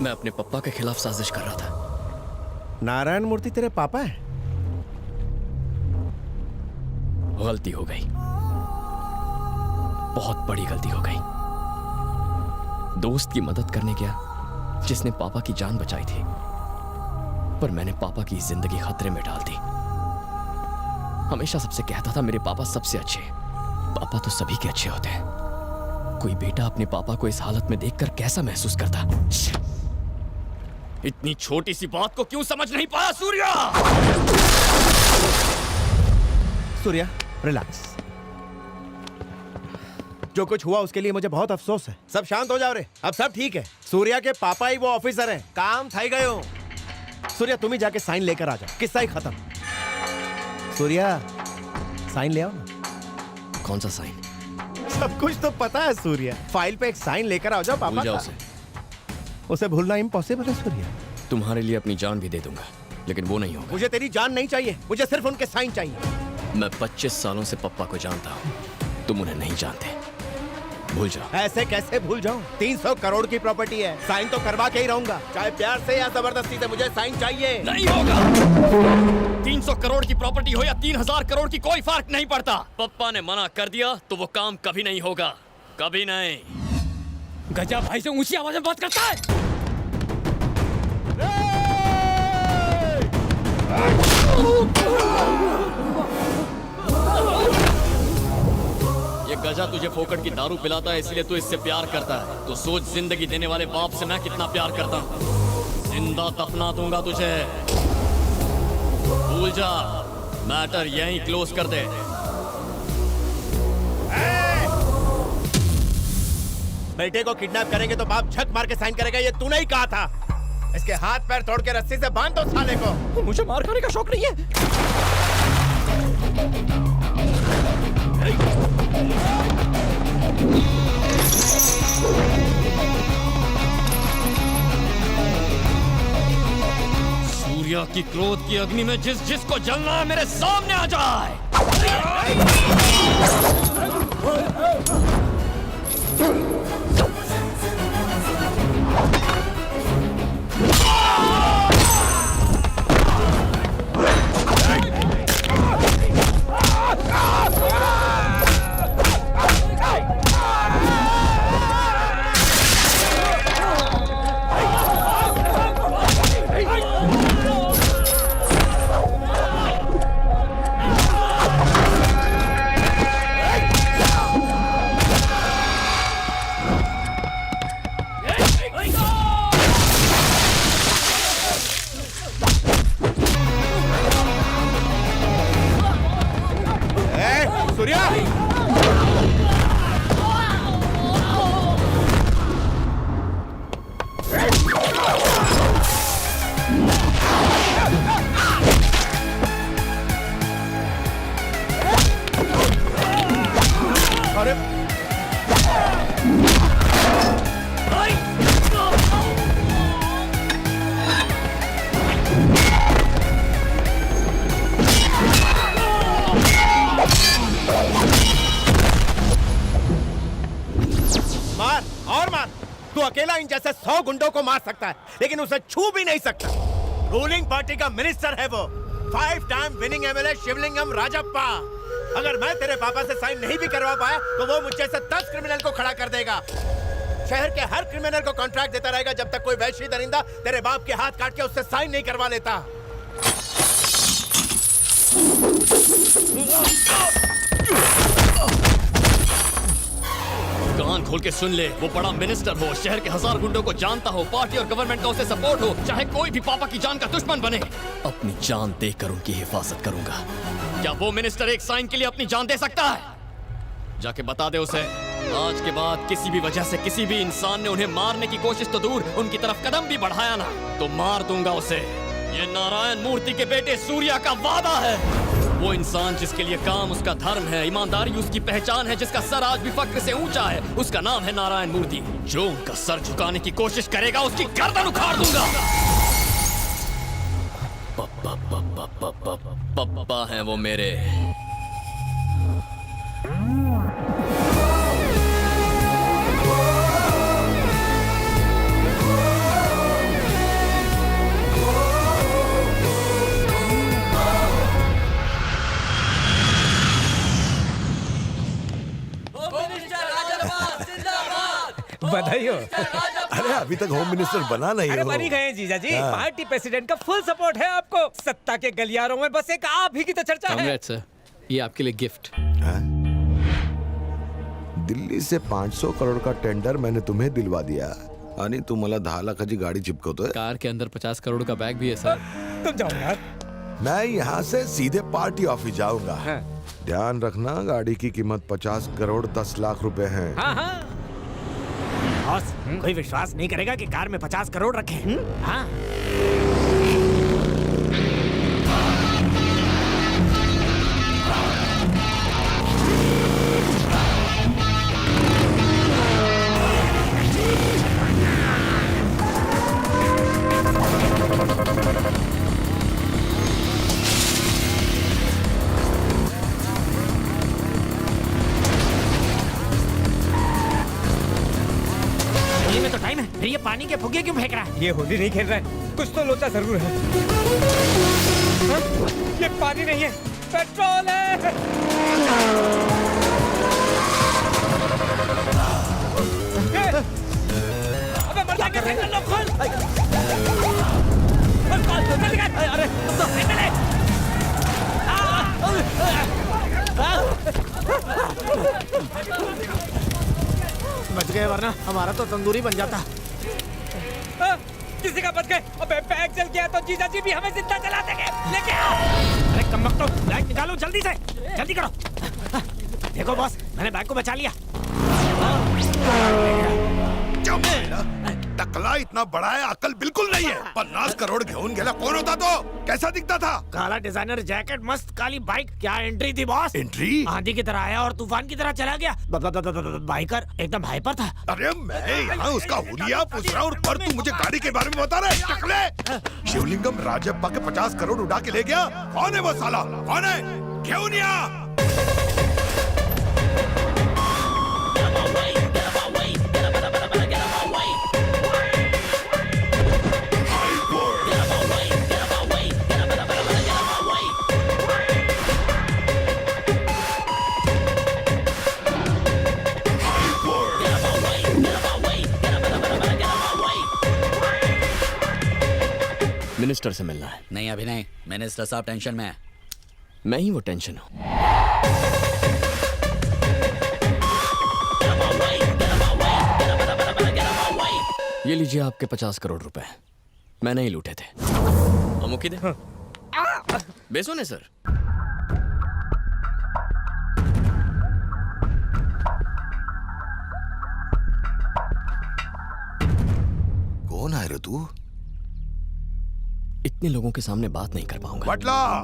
मैं अपने पापा के खिलाफ साजिश कर रहा था। नारायण मूर्ति तेरे पापा है? गलती हो गई, बहुत बड़ी गलती हो गई। दोस्त की मदद करने गया जिसने पापा की जान बचाई थी, पर मैंने पापा की जिंदगी खतरे में डाल दी। हमेशा सबसे कहता था मेरे पापा सबसे अच्छे। पापा तो सभी के अच्छे होते हैं। कोई बेटा अपने पापा को इस हालत में देखकर कैसा महसूस करता? इतनी छोटी सी बात को क्यों समझ नहीं पाया सूर्या? सूर्या रिलैक्स। जो कुछ हुआ उसके लिए मुझे बहुत अफसोस है। सब शांत हो जाओ रे, अब सब ठीक है। सूर्या के पापा ही वो ऑफिसर हैं, काम થઈ ગયો। सूर्या तुम ही जाके साइन लेकर आ जाओ, किस्सा ही खत्म। सूर्या साइन ले आओ ना। कौन सा साइन? सब कुछ तो पता है सूर्या, फाइल पे एक साइन लेकर आओ जाओ पापा का। उसे भूलना इम्पॉसिबल है सूर्या। तुम्हारे लिए अपनी जान भी दे दूंगा, लेकिन वो नहीं होगा। मुझे तेरी जान नहीं चाहिए, मुझे सिर्फ उनके साइन चाहिए। मैं 25 सालों से पप्पा को जानता हूँ, तुम उन्हें नहीं जानते। भूल जाओ। ऐसे कैसे भूल जाऊं? 300 करोड़ की प्रॉपर्टी है, साइन तो करवा के ही रहूंगा, चाहे प्यार से या जबरदस्ती से। मुझे साइन चाहिए। नहीं होगा। 300 करोड़ की प्रॉपर्टी हो या 3000 करोड़ की, कोई फर्क नहीं पड़ता। पप्पा ने मना कर दिया तो वो काम कभी नहीं होगा, कभी नहीं। गजा भाई से ऊंची आवाज में बात करता है। ये गजा तुझे फोकट की दारू पिलाता है, इसलिए तू इससे प्यार करता है। तो सोच, जिंदगी देने वाले बाप से मैं कितना प्यार करता हूँ। जिंदा दफना दूंगा तुझे। भूल जा, मैटर यहीं क्लोज कर दे। बेटे को किडनैप करेंगे तो बाप झक मार के साइन करेगा, ये तूने ही कहा था। इसके हाथ पैर तोड़ के रस्सी से बांध दो साले को। मुझे मार खाने का शौक नहीं है। सूर्या की क्रोध की अग्नि में जिसको जलना है मेरे सामने आ जाए। इन जैसे 100 गुंडों को मार सकता है, लेकिन उसे छू भी नहीं सकता। रूलिंग पार्टी का मिनिस्टर है वो, 5 time winning MLA Shivalingam Rajappa. अगर मैं तेरे पापा से साइन नहीं भी करवा पाया तो वो मुझ जैसे 10 क्रिमिनल को खड़ा कर देगा। शहर के हर क्रिमिनल को कॉन्ट्रैक्ट देता रहेगा जब तक कोई वैश्य दरिंदा तेरे बाप के हाथ काट के उससे साइन नहीं करवा लेता। कान खोल के सुन ले, वो बड़ा मिनिस्टर हो, शहर के 1000 गुंडों को जानता हो, पार्टी और गवर्नमेंट का उसे सपोर्ट हो, चाहे कोई भी पापा की जान का दुश्मन बने, अपनी जान देकर उनकी हिफाजत करूंगा। क्या वो मिनिस्टर एक साइन के लिए अपनी जान दे सकता है? जाके बता दे उसे, आज के बाद किसी भी वजह से किसी भी इंसान ने उन्हें मारने की कोशिश तो दूर, उनकी तरफ कदम भी बढ़ाया ना तो मार दूंगा उसे। ये नारायण मूर्ति के बेटे सूर्या का वादा है। वो इंसान जिसके लिए काम उसका धर्म है, ईमानदारी उसकी पहचान है, जिसका सर आज भी फक्र से ऊंचा है, उसका नाम है नारायण मूर्ति। जो उनका सर झुकाने की कोशिश करेगा उसकी गर्दन उखाड़ दूंगा। पप्पा हैं वो मेरे। बधाई हो। अरे अभी तक होम मिनिस्टर बना नहीं अरे हो। बनी गए जीजा जी, हाँ। पार्टी प्रेसिडेंट का फुल सपोर्ट है आपको। सत्ता के गलियारों में बस एक आप ही की तो चर्चा है। कांग्रेस सर, ये आपके लिए गिफ्ट। हाँ? दिल्ली से 500 करोड़ का टेंडर मैंने तुम्हें दिलवा दिया आणि तू मला 10 लाखाची गाडी चिपकवतोय। कार के अंदर 50 करोड़ का बैग भी है सर। तुम जाओ यार। मैं यहाँ से सीधे पार्टी ऑफिस जाऊंगा। हाँ। ध्यान रखना, गाड़ी की कीमत 50 करोड़ 10 लाख रुपए है। हाँ हाँ। बॉस, कोई विश्वास नहीं करेगा कि कार में 50 करोड़ रखे हैं। हाँ। होली में तो टाइम है, फिर ये पानी के फुग्गे क्यों फेंक रहा है? ये होली नहीं खेल रहा है, कुछ तो लोचा जरूर है। हाँ? ये पानी नहीं है, पेट्रोल है। अबे मर जाएंगे, सिग्नल लो, खोल। खोल, जल्दी कर। अरे, तुम तो एमएलए। बच गए, वरना हमारा तो तंदूरी बन जाता। हाँ, किसी का बच गए। अबे बैग जल गया तो जीजा जी भी हमें जिंदा जला देंगे। लेके आओ। अरे कमबख्तो, लाइट निकालो जल्दी से, जल्दी करो। देखो बॉस, मैंने बैग को बचा लिया। टकला इतना बड़ा है, अकल बिल्कुल नहीं है। 50 करोड़ घेऊन गेला कोण होता तो? कैसा दिखता था? काला डिजाइनर जैकेट, मस्त काली बाइक। क्या एंट्री थी बॉस? एंट्री? आंधी की तरह आया और तूफान की तरह चला गया। बाइकर एकदम हाइपर था। अरे मैं यहाँ उसका हुलिया पूछ रहा हूँ और तू मुझे गाड़ी के बारे में बता रहा है? टकले! शिवलिंगम राजप्पा के 50 करोड़ उड़ा के ले गया। कौन है वो साला? कौन है? घेऊनिया! मिनिस्टर से मिलना है। नहीं अभी नहीं, मिनिस्टर साहब टेंशन में है। मैं ही वो टेंशन हूँ। ये लीजिए आपके 50 करोड़ रुपए। मैंने ही लूटे थे। अमुकी दे। बेसुने सर। कौन है रे तू? इतने लोगों के सामने बात नहीं कर पाऊंगा। बटला!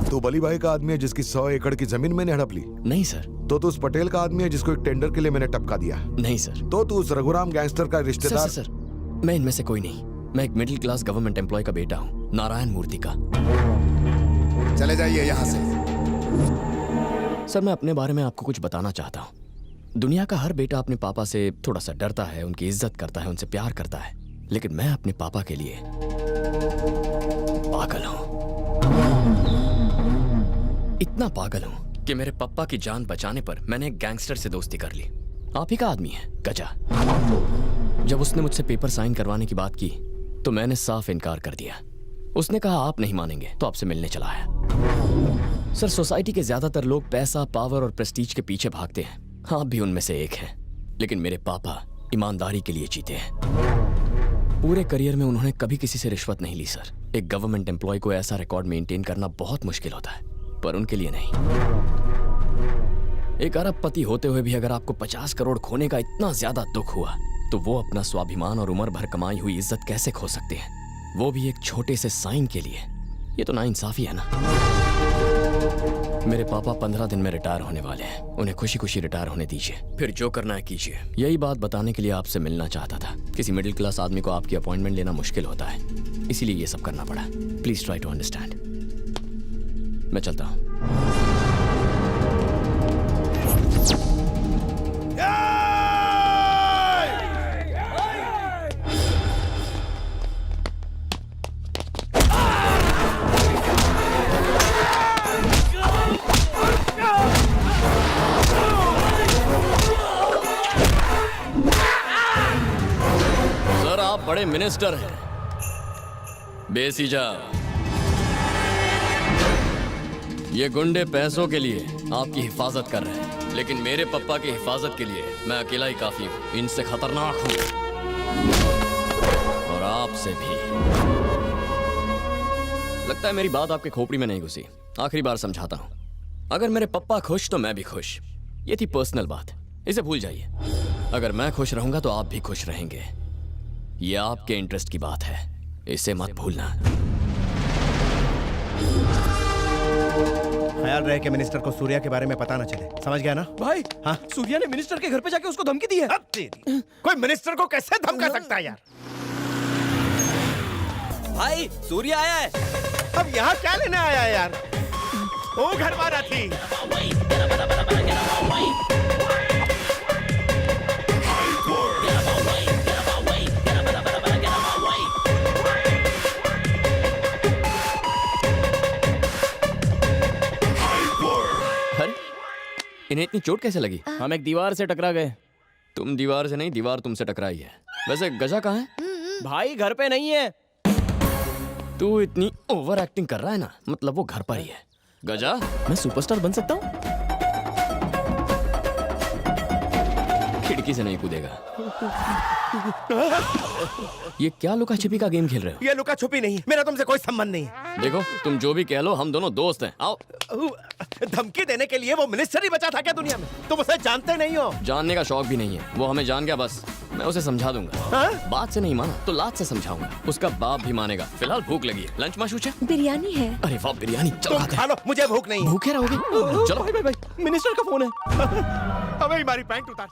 तू बली भाई का आदमी है जिसकी 100 एकड़ की जमीन मैंने हड़प ली। नहीं सर। तो तू उस पटेल का आदमी है जिसको एक टेंडर के लिए मैंने टपका दिया। नहीं सर। तो तू उस रघुराम गैंगस्टर का सर, रिश्तेदार। सर, सर, मैं इनमें से कोई नहीं। मैं एक मिडिल क्लास गवर्नमेंट एम्प्लॉय का बेटा हूँ, नारायण मूर्ति का। चले जाइए यहाँ से। सर, मैं अपने बारे में आपको कुछ बताना चाहता हूँ। दुनिया का हर बेटा अपने पापा से थोड़ा सा डरता है, उनकी इज्जत करता है, उनसे प्यार करता है। लेकिन मैं अपने पापा के लिए पागल हूँ। इतना पागल हूँ कि मेरे पापा की जान बचाने पर मैंने एक गैंगस्टर से दोस्ती कर ली। आप ही का आदमी है, गजा। जब उसने मुझसे पेपर साइन करवाने की बात की तो मैंने साफ इनकार कर दिया। उसने कहा आप नहीं मानेंगे तो आपसे मिलने चला आया। सर, सोसाइटी के ज्यादातर लोग पैसा, पावर और प्रेस्टीज के पीछे भागते हैं। आप भी उनमें से एक हैं। लेकिन मेरे पापा ईमानदारी के लिए जीते हैं। पूरे करियर में उन्होंने कभी किसी से रिश्वत नहीं ली सर। एक गवर्नमेंट एम्प्लॉय को ऐसा रिकॉर्ड मेंटेन करना बहुत मुश्किल होता है, पर उनके लिए नहीं। एक अरबपति होते हुए भी अगर आपको 50 करोड़ खोने का इतना ज्यादा दुख हुआ तो वो अपना स्वाभिमान और उम्र भर कमाई हुई इज्जत कैसे खो सकते हैं, वो भी एक छोटे से साइन के लिए। ये तो नाइंसाफी है ना। मेरे पापा 15 दिन में रिटायर होने वाले हैं। उन्हें खुशी खुशी रिटायर होने दीजिए, फिर जो करना है कीजिए। यही बात बताने के लिए आपसे मिलना चाहता था। किसी मिडिल क्लास आदमी को आपकी अपॉइंटमेंट लेना मुश्किल होता है, इसीलिए ये सब करना पड़ा। Please try to understand. मैं चलता हूँ। आप बड़े मिनिस्टर हैं, बेसीजा। ये गुंडे पैसों के लिए आपकी हिफाजत कर रहे हैं, लेकिन मेरे पप्पा की हिफाजत के लिए मैं अकेला ही काफी हूं। इनसे खतरनाक हूं और आपसे भी। लगता है मेरी बात आपके खोपड़ी में नहीं घुसी। आखिरी बार समझाता हूं, अगर मेरे पप्पा खुश तो मैं भी खुश। ये थी पर्सनल बात, इसे भूल जाइए। अगर मैं खुश रहूंगा तो आप भी खुश रहेंगे। ये आपके इंटरेस्ट की बात है, इसे मत भूलना। ख्याल रहे कि मिनिस्टर को सूर्या के बारे में पता न चले, समझ गया ना? भाई हाँ? सूर्या ने मिनिस्टर के घर पे जाके उसको धमकी दी है। अब तेरी कोई मिनिस्टर को कैसे धमका सकता है यार? भाई सूर्या आया है। अब यहाँ क्या लेने आया है यार? वो घर वाला थी। अरे इन्हें इतनी चोट कैसे लगी? हम एक दीवार से टकरा गए। तुम दीवार से नहीं, दीवार तुमसे टकराई है। वैसे गजा कहाँ है? भाई घर पे नहीं है। तू इतनी ओवर एक्टिंग कर रहा है ना, मतलब वो घर पर ही है। गजा, मैं सुपरस्टार बन सकता हूँ। खिड़की से नहीं कूदेगा। ये क्या लुका छिपी का गेम खेल रहे हो? ये लुका छुपी नहीं, मेरा तुमसे कोई संबंध नहीं है। देखो तुम जो भी कह लो, हम दोनों दोस्त हैं। आओ। धमकी देने के लिए वो मिनिस्टर ही बचा था क्या दुनिया में? तुम उसे जानते नहीं हो। जानने का शौक भी नहीं है, वो हमें जान गया बस। मैं उसे समझा दूंगा। हाँ? बात से नहीं माना तो लात से समझाऊंगा। उसका बाप भी मानेगा। फिलहाल भूख लगी है, लंच मशूच है? बिरयानी है। अरे वाह, बिरयानी। चलो तुम खाते खा हैं। लो, मुझे भूख नहीं है। भूखे रहोगे? चलो। भाई भाई भाई मिनिस्टर का फोन है। अबे हमारी पैंट उतार।